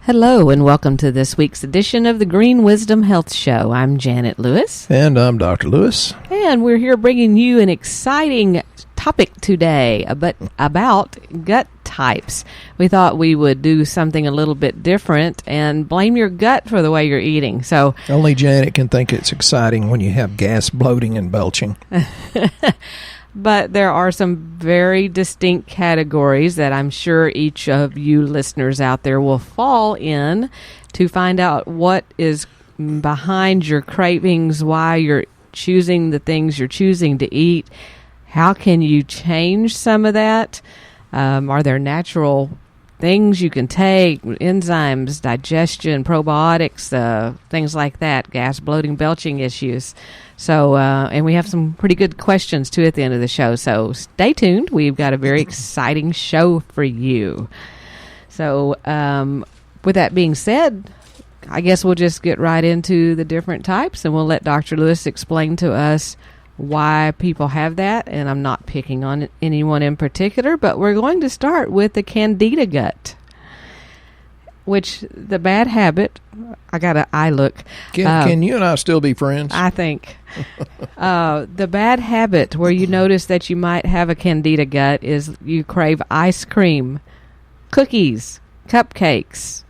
Hello and welcome to this week's edition of the Green Wisdom Health Show. I'm Janet Lewis. And I'm Dr. Lewis. And we're here bringing you an exciting topic today about gut types. We thought we would do something a little bit different and blame your gut for the way you're eating. So only Janet can think it's exciting when you have gas, bloating, and belching. But there are some very distinct categories that I'm sure each of you listeners out there will fall in to find out what is behind your cravings, why you're choosing the things you're choosing to eat. How can you change some of that? Are there natural things you can take, enzymes, digestion, probiotics, things like that, gas, bloating, belching issues. So, and we have some pretty good questions, too, at the end of the show. So stay tuned. We've got a very exciting show for you. So with that being said, I guess we'll just get right into the different types, and we'll let Dr. Lewis explain to us why people have that. And I'm not picking on anyone in particular, but we're going to start with the Candida gut, which the bad habit, I got an eye look. Can you and I still be friends? I think. The bad habit where you notice that you might have a Candida gut is you crave ice cream, cookies, cupcakes,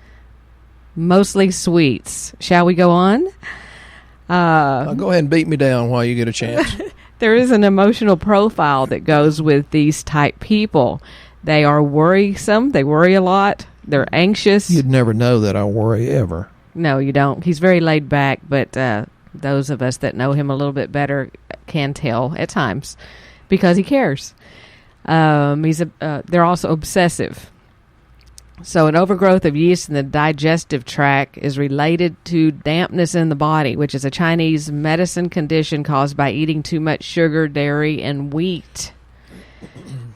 mostly sweets. Shall we go on? Go ahead and beat me down while you get a chance. There is an emotional profile that goes with these type people. They are worrisome. They worry a lot. They're anxious. You'd never know that I worry ever. No, you don't. He's very laid back, but those of us that know him a little bit better can tell at times because he cares. They're also obsessive. So an overgrowth of yeast in the digestive tract is related to dampness in the body, which is a Chinese medicine condition caused by eating too much sugar, dairy, and wheat.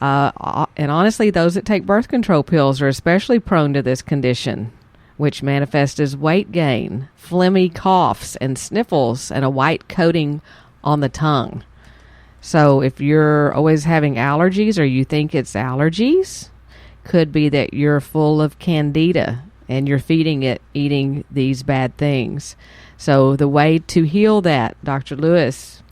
And honestly, those that take birth control pills are especially prone to this condition, which manifests as weight gain, phlegmy coughs, and sniffles, and a white coating on the tongue. So if you're always having allergies or you think it's allergies, could be that you're full of Candida and you're feeding it, eating these bad things. So the way to heal that, Dr. Lewis,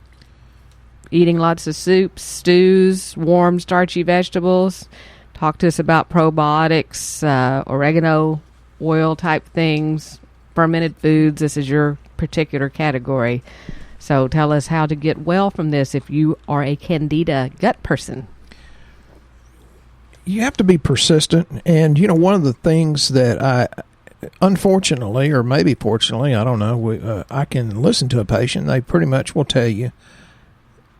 eating lots of soups, stews, warm, starchy vegetables. Talk to us about probiotics, oregano oil type things, fermented foods. This is your particular category. So tell us how to get well from this if you are a Candida gut person. You have to be persistent. And, you know, one of the things that I, unfortunately, or maybe fortunately, I don't know, I can listen to a patient. They pretty much will tell you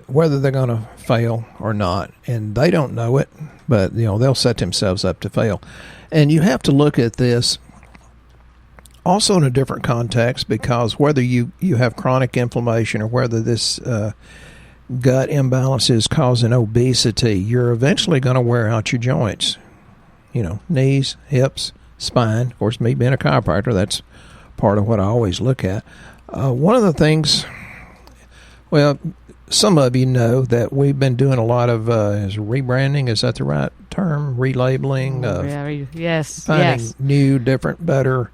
whether they're going to fail or not. And they don't know it, but, you know, they'll set themselves up to fail. And you have to look at this also in a different context, because whether you have chronic inflammation or whether this gut imbalance is causing obesity, you're eventually going to wear out your joints. You know, knees, hips, spine. Of course, me being a chiropractor, that's part of what I always look at. One of the things, well, some of you know that we've been doing a lot of is rebranding. Is that the right term? Relabeling. Yes. Finding new, different, better.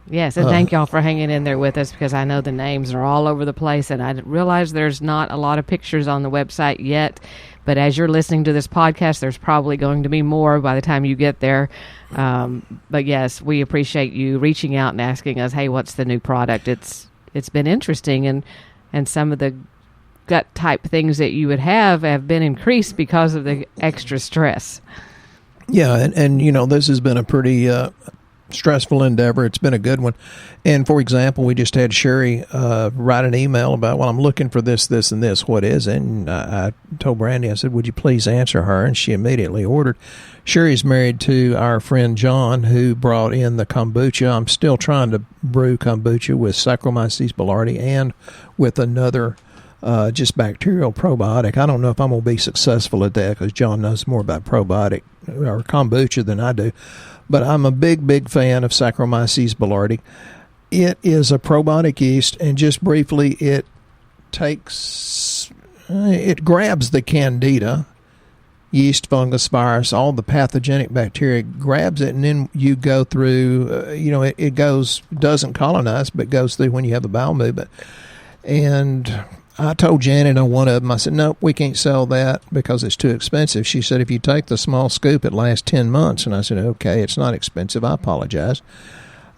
Yes, and thank y'all for hanging in there with us, because I know the names are all over the place, and I realize there's not a lot of pictures on the website yet, but as you're listening to this podcast, there's probably going to be more by the time you get there. But yes, we appreciate you reaching out and asking us, hey, what's the new product? It's been interesting, and some of the gut type things that you would have been increased because of the extra stress. Yeah, and you know, this has been a pretty stressful endeavor. It's been a good one. And for example, we just had Sherry write an email about, well, I'm looking for this, this, and this. What is it? And I told Brandy, I said, would you please answer her? And she immediately ordered. Sherry's married to our friend John, who brought in the kombucha. I'm still trying to brew kombucha with Saccharomyces boulardii and with another just bacterial probiotic. I don't know if I'm going to be successful at that, because John knows more about probiotic or kombucha than I do. But I'm a big fan of Saccharomyces boulardii. It is a probiotic yeast, and just briefly, it grabs the Candida yeast, fungus, virus, all the pathogenic bacteria, grabs it, and then you go through, it doesn't colonize, but goes through when you have a bowel movement. And I told Janet on one of them, I said, nope, we can't sell that because it's too expensive. She said, if you take the small scoop, it lasts 10 months. And I said, okay, it's not expensive. I apologize.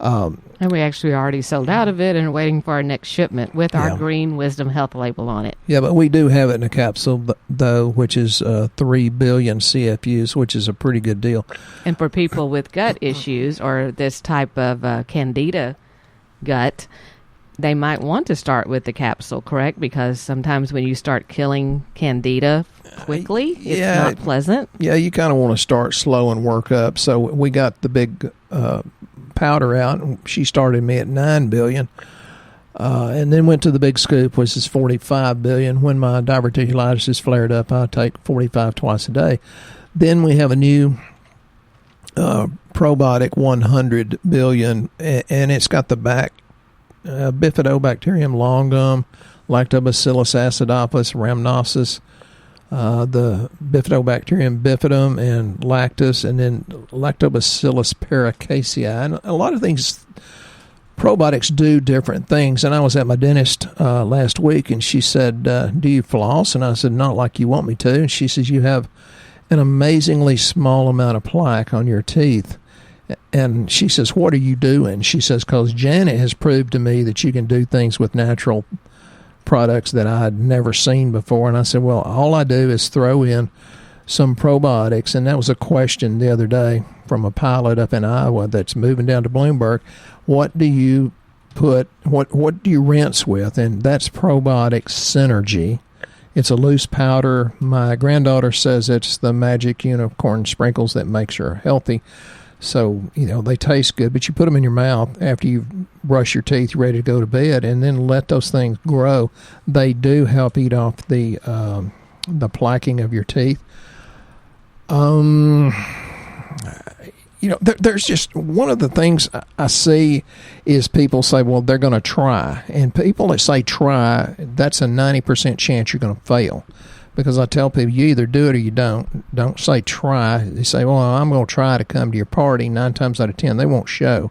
And we actually already sold out of it and are waiting for our next shipment with our green Wisdom Health label on it. Yeah, but we do have it in a capsule, though, which is 3 billion CFUs, which is a pretty good deal. And for people with gut issues or this type of Candida gut, they might want to start with the capsule, correct? Because sometimes when you start killing Candida quickly, it's not pleasant. Yeah, you kind of want to start slow and work up. So we got the big powder out. She started me at 9 billion, and then went to the big scoop, which is 45 billion. When my diverticulitis is flared up, I take 45 twice a day. Then we have a new probiotic, 100 billion, and it's got the Bifidobacterium longum, Lactobacillus acidophilus rhamnosus, the Bifidobacterium bifidum and lactus, and then Lactobacillus paracasei. And a lot of things, probiotics do different things. And I was at my dentist last week, and she said, do you floss? And I said, not like you want me to. And she says, you have an amazingly small amount of plaque on your teeth. And she says, what are you doing? She says, because Janet has proved to me that you can do things with natural products that I had never seen before. And I said, well, all I do is throw in some probiotics. And that was a question the other day from a pilot up in Iowa that's moving down to Bloomberg. What do you what do you rinse with? And that's probiotic synergy. It's a loose powder. My granddaughter says it's the magic unicorn sprinkles that makes her healthy. So, they taste good, but you put them in your mouth after you brush your teeth, you're ready to go to bed, and then let those things grow. They do help eat off the plaquing of your teeth. There's just one of the things I see is people say, well, they're going to try. And people that say try, that's a 90% chance you're going to fail. Because I tell people, you either do it or you don't. Don't say try. They say, well, I'm going to try to come to your party. 9 times out of 10, they won't show.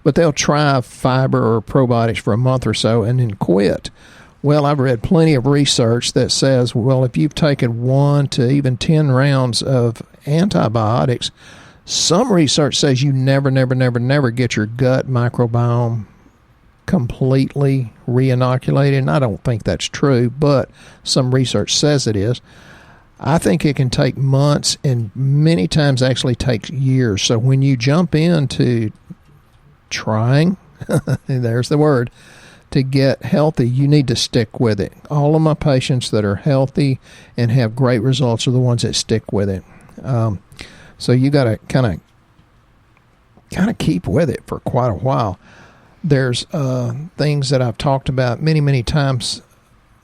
But they'll try fiber or probiotics for a month or so and then quit. Well, I've read plenty of research that says, well, if you've taken 1 to even 10 rounds of antibiotics, some research says you never get your gut microbiome completely re-inoculated, and I don't think that's true, but some research says it is. I think it can take months and many times actually takes years. So when you jump into trying, there's the word, to get healthy, you need to stick with it. All of my patients that are healthy and have great results are the ones that stick with it. So you got to kind of keep with it for quite a while. There's things that I've talked about many times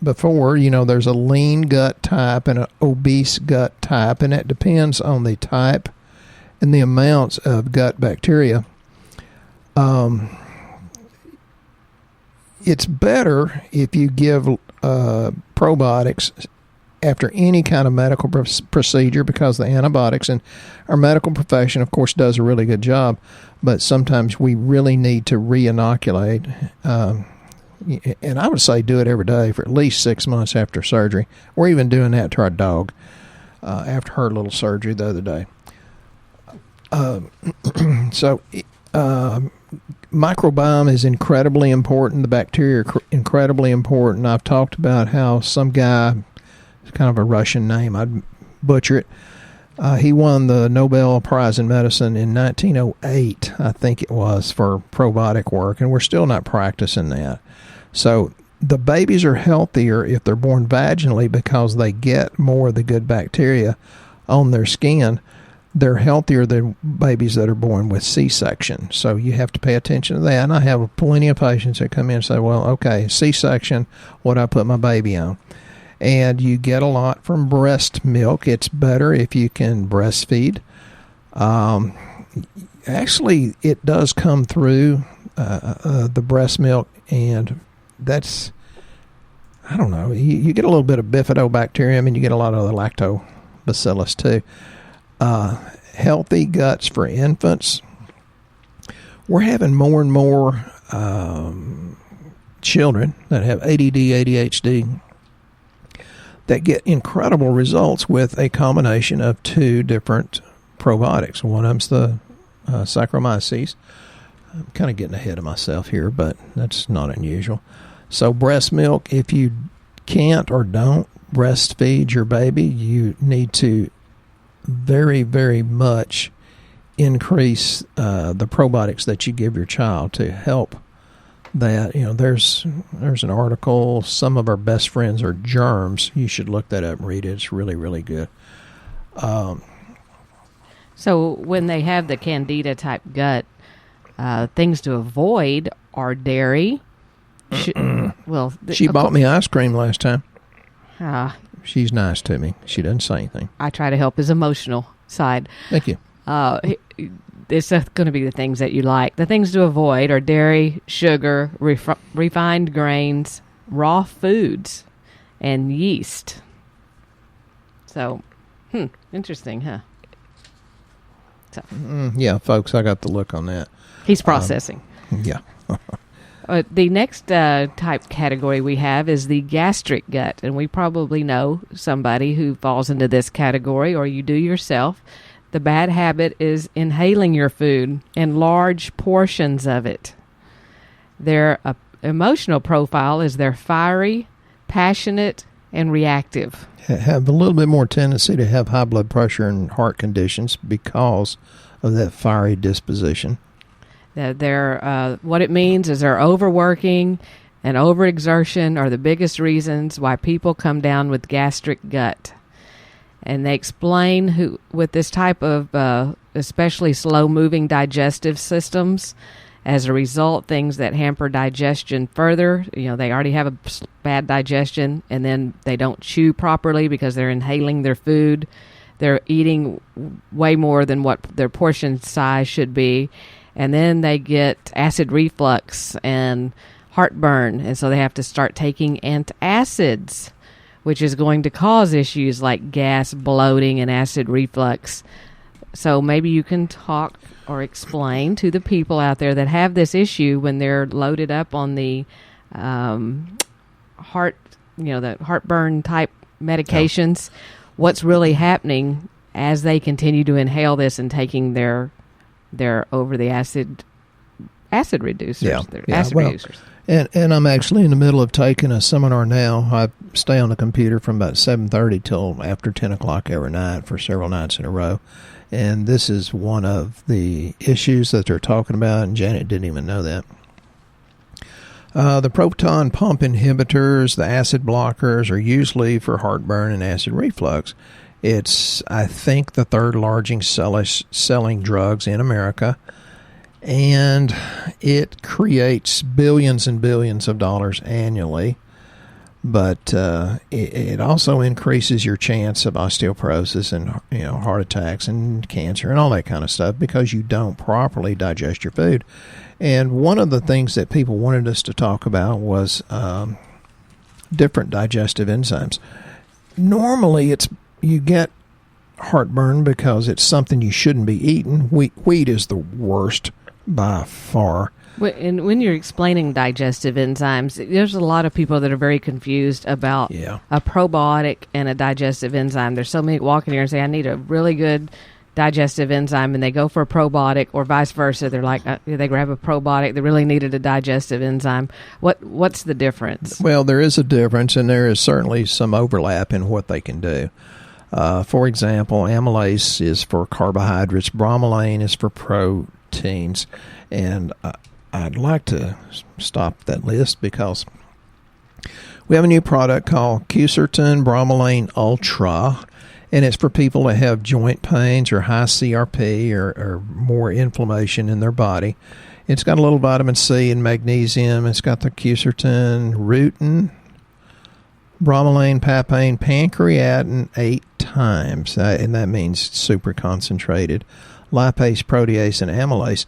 before. There's a lean gut type and an obese gut type, and that depends on the type and the amounts of gut bacteria. It's better if you give probiotics after any kind of medical procedure, because the antibiotics, and our medical profession, of course, does a really good job, but sometimes we really need to re-inoculate. And I would say do it every day for at least 6 months after surgery. We're even doing that to our dog after her little surgery the other day. Microbiome is incredibly important. The bacteria are incredibly important. I've talked about how some guy, it's kind of a Russian name, I'd butcher it. He won the Nobel Prize in Medicine in 1908, I think it was, for probiotic work, and we're still not practicing that. So the babies are healthier if they're born vaginally because they get more of the good bacteria on their skin. They're healthier than babies that are born with C-section. So you have to pay attention to that. And I have plenty of patients that come in and say, well, okay, C-section, what do I put my baby on? And you get a lot from breast milk. It's better if you can breastfeed. Actually, it does come through the breast milk, and I don't know, you get a little bit of bifidobacterium, and you get a lot of the bacillus too. Healthy guts for infants. We're having more and more children that have ADD, ADHD that get incredible results with a combination of two different probiotics. One of them's the Saccharomyces. I'm kind of getting ahead of myself here, but that's not unusual. So breast milk, if you can't or don't breastfeed your baby, you need to very, very much increase the probiotics that you give your child to help that. There's an article, Some of Our Best Friends Are Germs. You should look that up and read it. It's really, really good. So when they have the Candida type gut, things to avoid are dairy. She bought me ice cream last time. She's nice to me. She doesn't say anything. I try to help his emotional side. Thank you. It's going to be the things that you like. The things to avoid are dairy, sugar, refined grains, raw foods, and yeast. So, interesting, huh? So. Yeah, folks, I got the look on that. He's processing. Yeah. The next type category we have is the gastric gut, and we probably know somebody who falls into this category, or you do yourself. The bad habit is inhaling your food in large portions of it. Their emotional profile is they're fiery, passionate, and reactive. Have a little bit more tendency to have high blood pressure and heart conditions because of that fiery disposition. What it means is they're overworking and overexertion are the biggest reasons why people come down with gastric gut. And they explain with this type of especially slow-moving digestive systems, as a result, things that hamper digestion further. They already have a bad digestion, and then they don't chew properly because they're inhaling their food. They're eating way more than what their portion size should be. And then they get acid reflux and heartburn, and so they have to start taking antacids, which is going to cause issues like gas, bloating, and acid reflux. So maybe you can talk or explain to the people out there that have this issue when they're loaded up on the the heartburn type medications, what's really happening as they continue to inhale this and taking their over the acid reducers. Reducers. And I'm actually in the middle of taking a seminar now. I stay on the computer from about 7:30 till after 10 o'clock every night for several nights in a row. And this is one of the issues that they're talking about, and Janet didn't even know that. The proton pump inhibitors, the acid blockers, are usually for heartburn and acid reflux. It's, I think, the third largest selling drugs in America, and it creates billions and billions of dollars annually. But it also increases your chance of osteoporosis and heart attacks and cancer and all that kind of stuff because you don't properly digest your food. And one of the things that people wanted us to talk about was different digestive enzymes. Normally, you get heartburn because it's something you shouldn't be eating. Wheat is the worst by far. And when you're explaining digestive enzymes, there's a lot of people that are very confused about a probiotic and a digestive enzyme. There's so many walk in here and say, I need a really good digestive enzyme, and they go for a probiotic, or vice versa. They're like, they grab a probiotic, they really needed a digestive enzyme. What's the difference? Well, there is a difference, and there is certainly some overlap in what they can do. For example, amylase is for carbohydrates, bromelain is for proteins, and I'd like to stop that list because we have a new product called Quercetin Bromelain Ultra, and it's for people that have joint pains or high CRP or more inflammation in their body. It's got a little vitamin C and magnesium. It's got the quercetin, rutin, bromelain, papain, pancreatin 8 times, and that means super concentrated, lipase, protease, and amylase.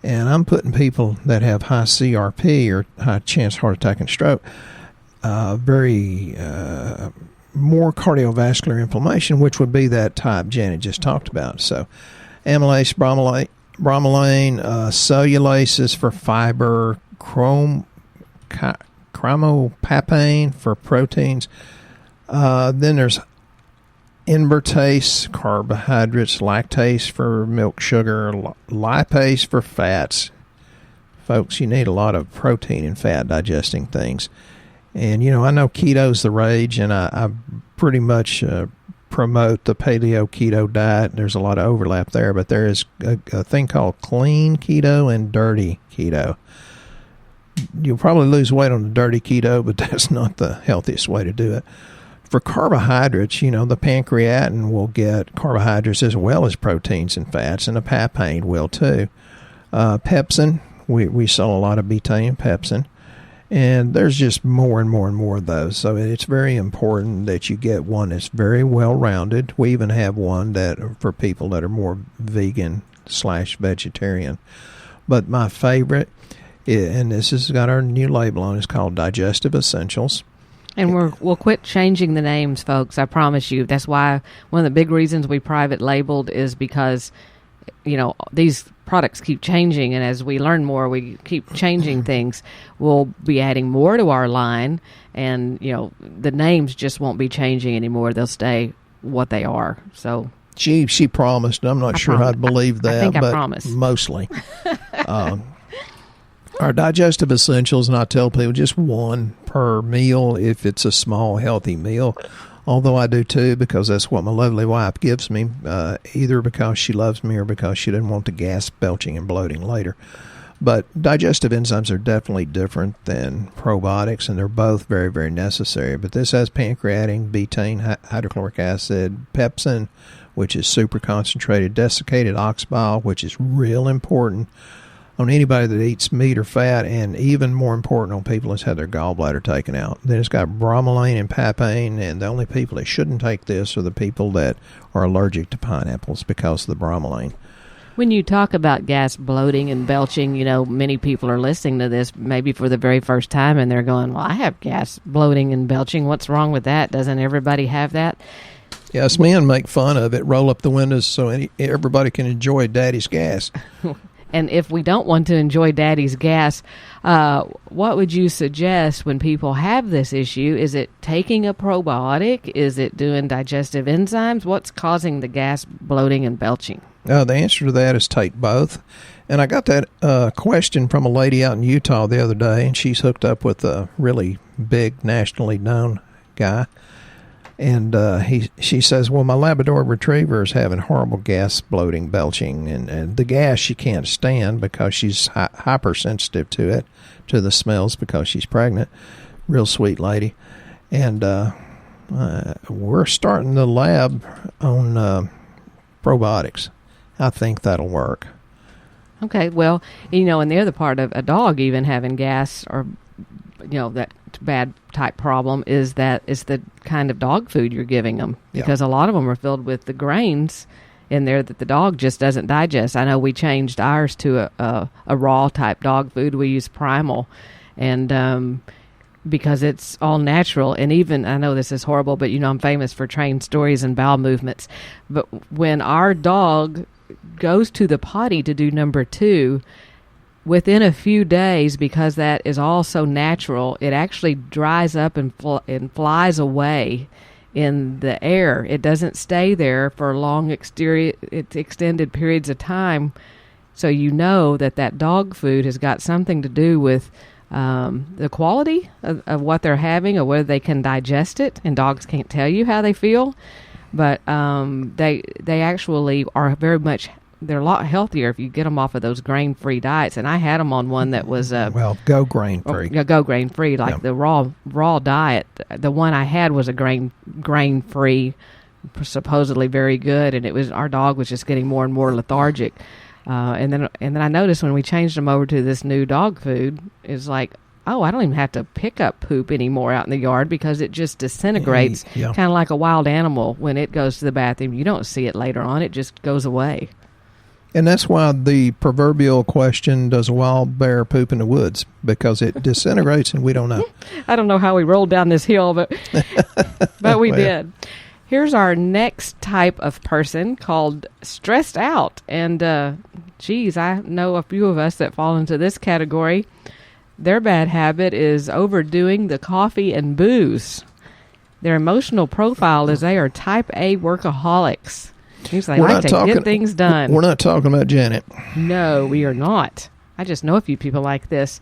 And I'm putting people that have high CRP or high chance heart attack and stroke very more cardiovascular inflammation, which would be that type Janet just talked about. So amylase, bromelain, cellulases for fiber, chromopapane for proteins. Then there's invertase, carbohydrates, lactase for milk sugar, lipase for fats. Folks, you need a lot of protein and fat digesting things. And, I know keto's the rage, and I pretty much promote the paleo-keto diet. There's a lot of overlap there, but there is a thing called clean keto and dirty keto. You'll probably lose weight on the dirty keto, but that's not the healthiest way to do it. For carbohydrates, the pancreatin will get carbohydrates as well as proteins and fats, and the papain will too. Pepsin, we sell a lot of betaine and pepsin, and there's just more and more and more of those. So it's very important that you get one that's very well-rounded. We even have one that for people that are more vegan/vegetarian. But my favorite, and this has got our new label on, is called Digestive Essentials. And we'll quit changing the names, folks. I promise you. That's why one of the big reasons we private labeled is because, these products keep changing. And as we learn more, we keep changing things. We'll be adding more to our line. And, the names just won't be changing anymore. They'll stay what they are. So she promised. I'm not sure I'd believe that. I think but I promised. Mostly. Our digestive essentials, and I tell people just one per meal if it's a small, healthy meal. Although I do too, because that's what my lovely wife gives me, either because she loves me or because she didn't want the gas, belching, and bloating later. But digestive enzymes are definitely different than probiotics, and they're both very, very necessary. But this has pancreatin, betaine, hydrochloric acid, pepsin, which is super concentrated, desiccated ox bile, which is real important on anybody that eats meat or fat, and even more important on people that's had their gallbladder taken out. Then it's got bromelain and papain, and the only people that shouldn't take this are the people that are allergic to pineapples because of the bromelain. When you talk about gas, bloating, and belching, many people are listening to this maybe for the very first time, and they're going, well, I have gas, bloating, and belching. What's wrong with that? Doesn't everybody have that? Yes, men make fun of it, roll up the windows so everybody can enjoy daddy's gas. And if we don't want to enjoy daddy's gas, what would you suggest when people have this issue? Is it taking a probiotic? Is it doing digestive enzymes? What's causing the gas, bloating, and belching? The answer to that is take both. And I got that question from a lady out in Utah the other day, and she's hooked up with a really big, nationally known guy. And she says, well, my Labrador Retriever is having horrible gas, bloating, belching, and the gas she can't stand because she's hypersensitive to it, to the smells because she's pregnant. Real sweet lady. And we're starting the lab on probiotics. I think that'll work. Okay, well, and the other part of a dog even having gas or, that bad type problem is that it's the kind of dog food you're giving them, because a lot of them are filled with the grains in there that the dog just doesn't digest. I know we changed ours to a raw type dog food. We use Primal, and because it's all natural. And even, I know this is horrible, but I'm famous for trained stories and bowel movements. But when our dog goes to the potty to do number 2, within a few days, because that is all so natural, it actually dries up and flies away in the air. It doesn't stay there for long extended periods of time. So that dog food has got something to do with the quality of what they're having or whether they can digest it. And dogs can't tell you how they feel. But they actually are very much, they're a lot healthier if you get them off of those grain-free diets. And I had them on one that was go grain-free. Go grain-free, like the raw diet. The one I had was a grain-free, supposedly very good, and our dog was just getting more and more lethargic. And then I noticed when we changed them over to this new dog food, it's like, oh, I don't even have to pick up poop anymore out in the yard because it just disintegrates, kind of like a wild animal. When it goes to the bathroom, you don't see it later on. It just goes away. And that's why the proverbial question, does a wild bear poop in the woods? Because it disintegrates and we don't know. I don't know how we rolled down this hill, but we did. Here's our next type of person called stressed out. And, geez, I know a few of us that fall into this category. Their bad habit is overdoing the coffee and booze. Their emotional profile is they are type A workaholics. They like to get things done. We're not talking about Janet. No, we are not. I just know a few people like this.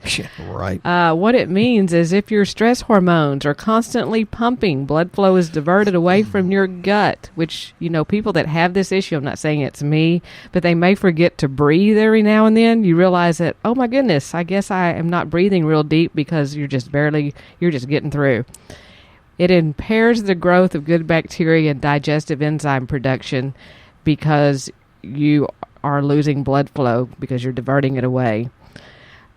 Right. What it means is if your stress hormones are constantly pumping, blood flow is diverted away from your gut, which, people that have this issue, I'm not saying it's me, but they may forget to breathe every now and then. You realize that, oh my goodness, I guess I am not breathing real deep because you're just getting through. It impairs the growth of good bacteria and digestive enzyme production because you are losing blood flow because you're diverting it away.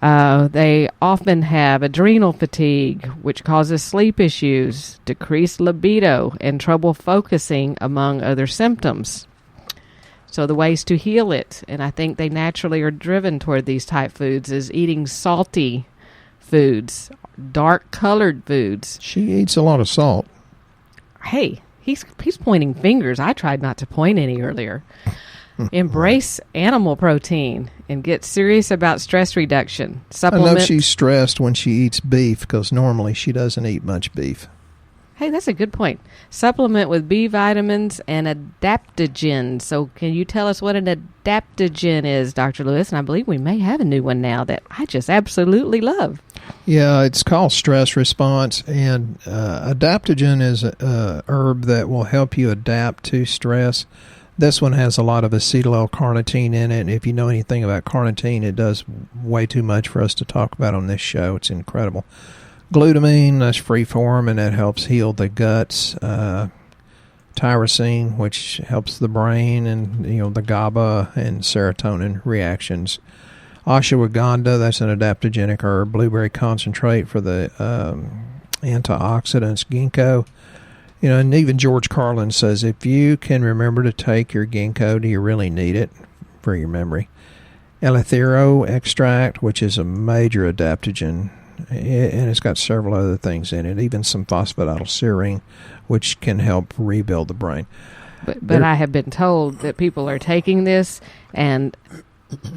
They often have adrenal fatigue, which causes sleep issues, decreased libido, and trouble focusing, among other symptoms. So the ways to heal it, and I think they naturally are driven toward these type foods, is eating salty foods, dark-colored foods. She eats a lot of salt. Hey, he's pointing fingers. I tried not to point any earlier. Embrace animal protein and get serious about stress reduction. I know she's stressed when she eats beef because normally she doesn't eat much beef. Hey, that's a good point. Supplement with B vitamins and adaptogens. So can you tell us what an adaptogen is, Dr. Lewis? And I believe we may have a new one now that I just absolutely love. Yeah, it's called stress response, and adaptogen is a herb that will help you adapt to stress. This one has a lot of acetyl L-carnitine in it, and if you know anything about carnitine, it does way too much for us to talk about on this show. It's incredible. Glutamine, that's free form, and that helps heal the guts. Tyrosine, which helps the brain, and the GABA and serotonin reactions. Ashwagandha, that's an adaptogenic herb. Blueberry concentrate for the antioxidants. Ginkgo. And even George Carlin says, if you can remember to take your ginkgo, do you really need it for your memory? Eleuthero extract, which is a major adaptogen, and it's got several other things in it, even some phosphatidylserine, which can help rebuild the brain. But I have been told that people are taking this, and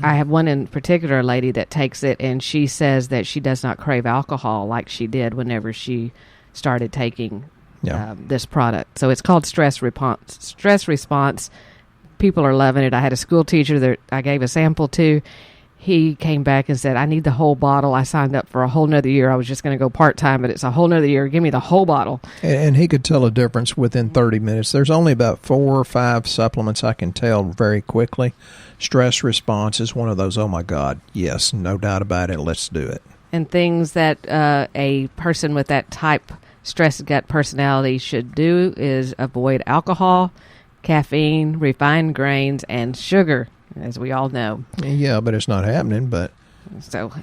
I have one in particular, a lady that takes it, and she says that she does not crave alcohol like she did whenever she started taking this product. So it's called stress response. People are loving it. I had a school teacher that I gave a sample to. He came back and said, I need the whole bottle. I signed up for a whole nother year. I was just going to go part-time, but it's a whole nother year. Give me the whole bottle. And he could tell a difference within 30 minutes. There's only about 4 or 5 supplements I can tell very quickly. Stress response is one of those, oh my God, yes, no doubt about it, let's do it. And things that a person with that type stress gut personality should do is avoid alcohol, caffeine, refined grains, and sugar, as we all know. Yeah, but it's not happening.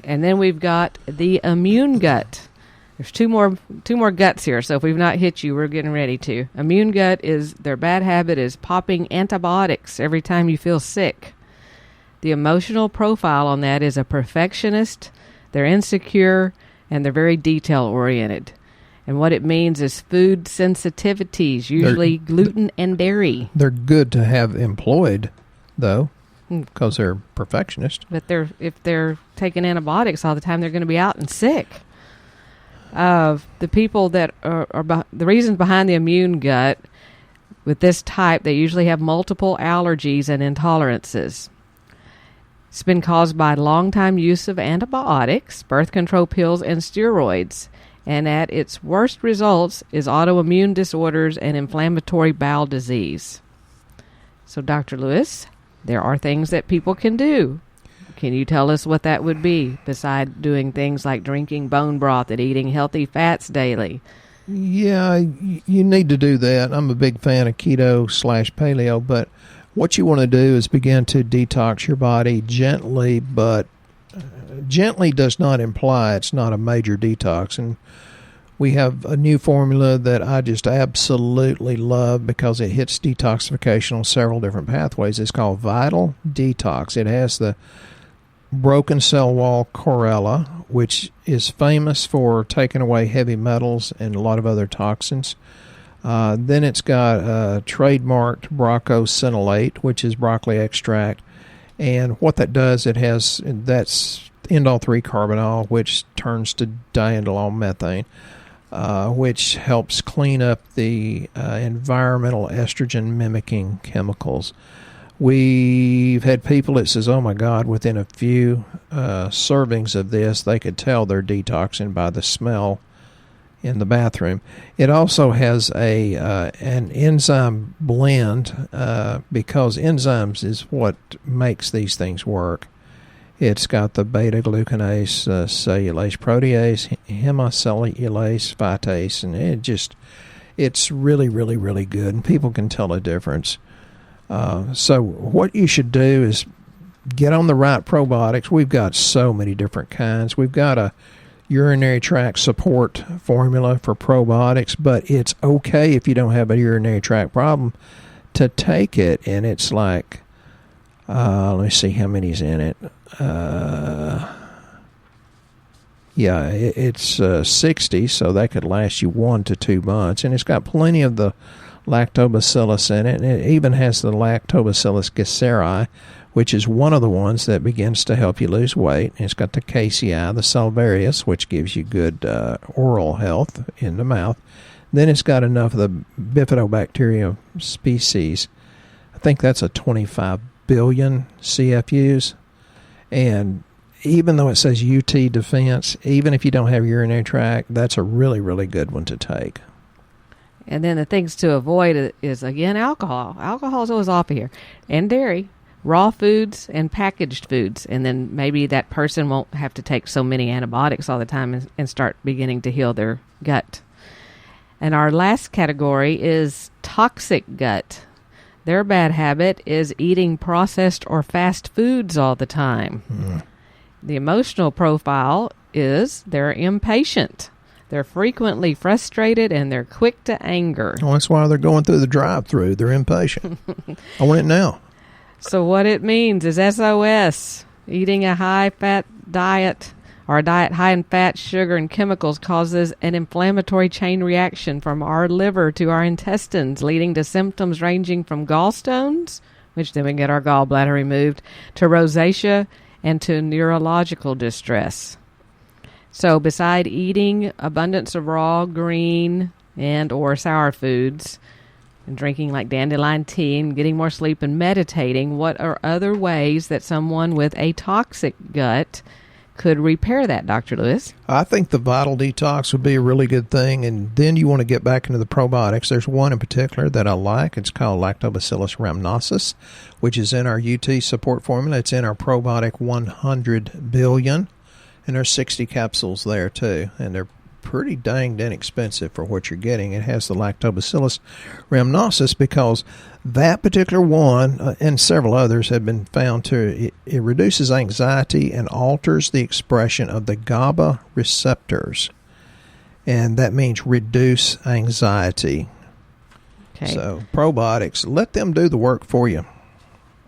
And then we've got the immune gut. There's two more guts here, so if we've not hit you, we're getting ready to. Immune gut is their bad habit is popping antibiotics every time you feel sick. The emotional profile on that is a perfectionist, they're insecure, and they're very detail-oriented. And what it means is food sensitivities, usually gluten and dairy. They're good to have employed, though, because they're perfectionists. But if they're taking antibiotics all the time, they're going to be out and sick. The people that are the reasons behind the immune gut, with this type, they usually have multiple allergies and intolerances. It's been caused by long-time use of antibiotics, birth control pills, and steroids. And at its worst results is autoimmune disorders and inflammatory bowel disease. So, Dr. Lewis, there are things that people can do. Can you tell us what that would be, besides doing things like drinking bone broth and eating healthy fats daily? Yeah, you need to do that. I'm a big fan of keto/paleo, but what you want to do is begin to detox your body gently, but gently does not imply it's not a major detox. And We have a new formula that I just absolutely love because it hits detoxification on several different pathways. It's called Vital Detox. It has the broken cell wall chlorella, which is famous for taking away heavy metals and a lot of other toxins. Then it's got trademarked broccosynolate, which is broccoli extract. And what that does, that's indole 3-carbinol, which turns to diindolone methane, which helps clean up the environmental estrogen mimicking chemicals. We've had people that says, oh my God, within a few servings of this, they could tell they're detoxing by the smell in the bathroom. It also has an enzyme blend because enzymes is what makes these things work. It's got the beta-glucanase, cellulase protease, hemocellulase phytase, and it's really, really, really good, and people can tell a difference. So what you should do is get on the right probiotics. We've got so many different kinds. We've got a urinary tract support formula for probiotics, but it's okay if you don't have a urinary tract problem to take it, and it's like, let me see how many's in it. It's 60, so that could last you 1 to 2 months, and it's got plenty of the lactobacillus in it, and it even has the lactobacillus gasseri, which is one of the ones that begins to help you lose weight. And it's got the KCI, the salvarius, which gives you good oral health in the mouth. Then it's got enough of the bifidobacterium species. I think that's a 25 billion CFUs. And even though it says UT defense, even if you don't have urinary tract, that's a really, really good one to take. And then the things to avoid is, again, alcohol. Alcohol is always off of here. And dairy, raw foods, and packaged foods. And then maybe that person won't have to take so many antibiotics all the time and start beginning to heal their gut. And our last category is toxic gut. Their bad habit is eating processed or fast foods all the time. The emotional profile is they're impatient. They're frequently frustrated, and they're quick to anger. Well, that's why they're going through the drive-thru. They're impatient. I want it now. So what it means is SOS. Eating a high-fat diet or a diet high in fat, sugar, and chemicals causes an inflammatory chain reaction from our liver to our intestines, leading to symptoms ranging from gallstones, which then we get our gallbladder removed, to rosacea and to neurological distress. So beside eating abundance of raw, green, and or sour foods, and drinking like dandelion tea and getting more sleep and meditating, what are other ways that someone with a toxic gut could repair that, Dr. Lewis? I think the Vital Detox would be a really good thing, and then you want to get back into the probiotics. There's one in particular that I like. It's called Lactobacillus rhamnosus, which is in our UT support formula. It's in our probiotic 100 billion. And there's 60 capsules there, too. And they're pretty dang inexpensive for what you're getting. It has the Lactobacillus rhamnosus because that particular one and several others have been found to, it reduces anxiety and alters the expression of the GABA receptors. And that means reduce anxiety. Okay. So probiotics, let them do the work for you.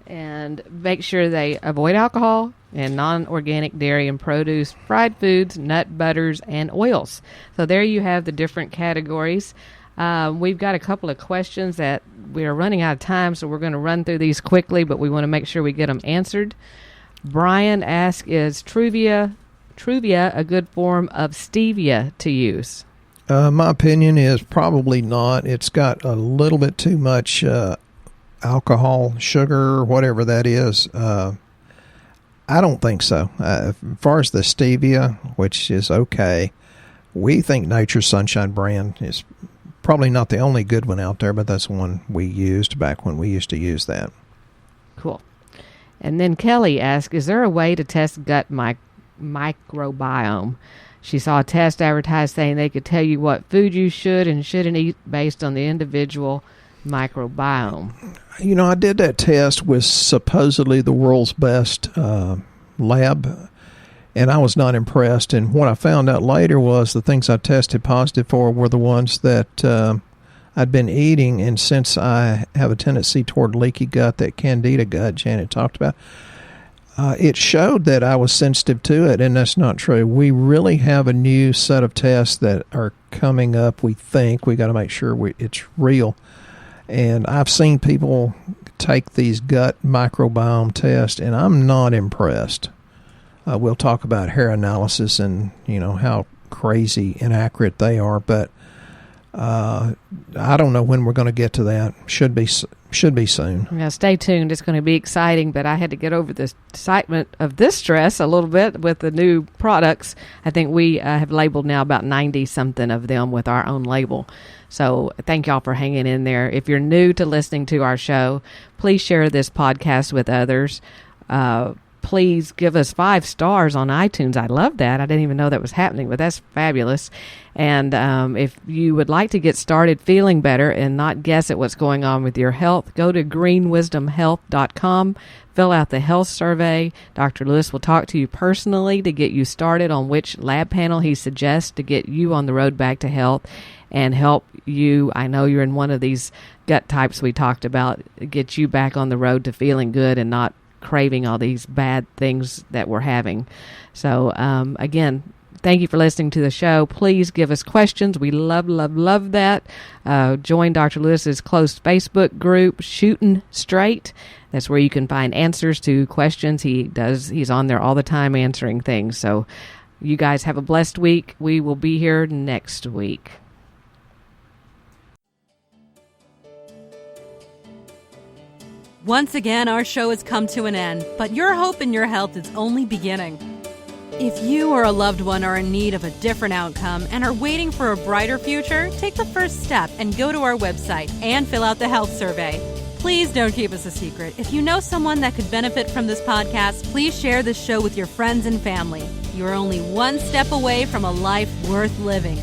And make sure they avoid alcohol and non-organic dairy and produce, fried foods, nut butters, and oils. So there you have the different categories. We've got a couple of questions that we are running out of time, so we're going to run through these quickly, but we want to make sure we get them answered. Brian asks, is Truvia a good form of stevia to use? My opinion is probably not. It's got a little bit too much alcohol, sugar, whatever that is. I don't think so. As far as the stevia, which is okay, we think Nature's Sunshine brand is probably not the only good one out there, but that's the one we used back when we used to use that. Cool. And then Kelly asked, is there a way to test gut microbiome? She saw a test advertised saying they could tell you what food you should and shouldn't eat based on the individual microbiome. You know, I did that test with supposedly the world's best lab, and I was not impressed. And what I found out later was the things I tested positive for were the ones that I'd been eating, and since I have a tendency toward leaky gut, that Candida gut Janet talked about, it showed that I was sensitive to it, and that's not true. We really have a new set of tests that are coming up. We think we got to make sure it's real. And I've seen people take these gut microbiome tests, and I'm not impressed. We'll talk about hair analysis and how crazy inaccurate they are, but I don't know when we're going to get to that. Should be soon. Yeah, stay tuned. It's going to be exciting, but I had to get over the excitement of this stress a little bit with the new products. I think we have labeled now about 90-something of them with our own label. So thank y'all for hanging in there. If you're new to listening to our show, please share this podcast with others. Please give us 5 stars on iTunes. I love that. I didn't even know that was happening, but that's fabulous. And if you would like to get started feeling better and not guess at what's going on with your health, go to greenwisdomhealth.com, fill out the health survey. Dr. Lewis will talk to you personally to get you started on which lab panel he suggests to get you on the road back to health and help you. I know you're in one of these gut types we talked about, get you back on the road to feeling good and not craving all these bad things that we're having. So again, thank you for listening to the show. Please give us questions. We love that. Join Dr. Lewis's closed Facebook group, Shootin' Straight. That's where you can find answers to questions. He's on there all the time answering things. So you guys have a blessed week. We will be here next week. Once again, our show has come to an end, but your hope in your health is only beginning. If you or a loved one are in need of a different outcome and are waiting for a brighter future, take the first step and go to our website and fill out the health survey. Please don't keep us a secret. If you know someone that could benefit from this podcast, please share this show with your friends and family. You are only one step away from a life worth living.